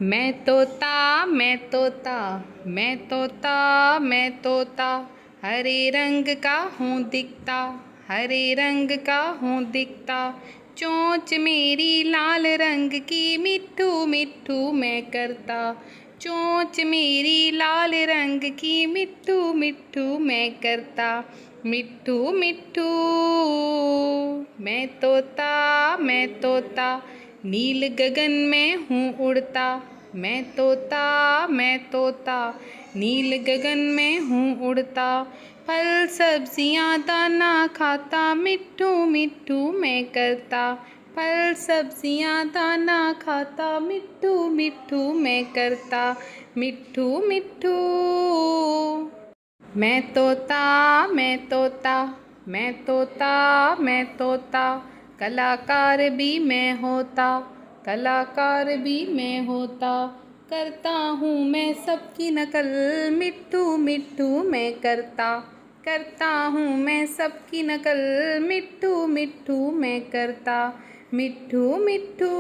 मैं तोता मैं तोता मैं तोता मैं तोता, हरे रंग का हूँ दिखता, हरे रंग का हूँ दिखता। चोंच मेरी लाल रंग की, मिट्ठू मिट्ठू मैं करता। चोंच मेरी लाल रंग की, मिट्ठू मिट्ठू मैं करता। मिट्ठू मिट्ठू मैं तोता, नील गगन में हूँ उड़ता। मैं तोता, नील गगन में हूँ उड़ता। फल सब्जियाँ दाना खाता, मिट्ठू मिट्ठू मैं करता। फल सब्जियाँ दाना खाता, मिट्ठू मिट्ठू मैं करता। मिट्ठू मिट्ठू मैं तोता मैं तोता मैं तोता, कलाकार भी मैं होता, कलाकार भी मैं होता। करता हूँ मैं सबकी नकल, मिट्ठू मिट्ठू मैं करता। करता हूँ मैं सबकी नकल, मिट्ठू मिट्ठू मैं करता। मिट्ठू मिट्ठू।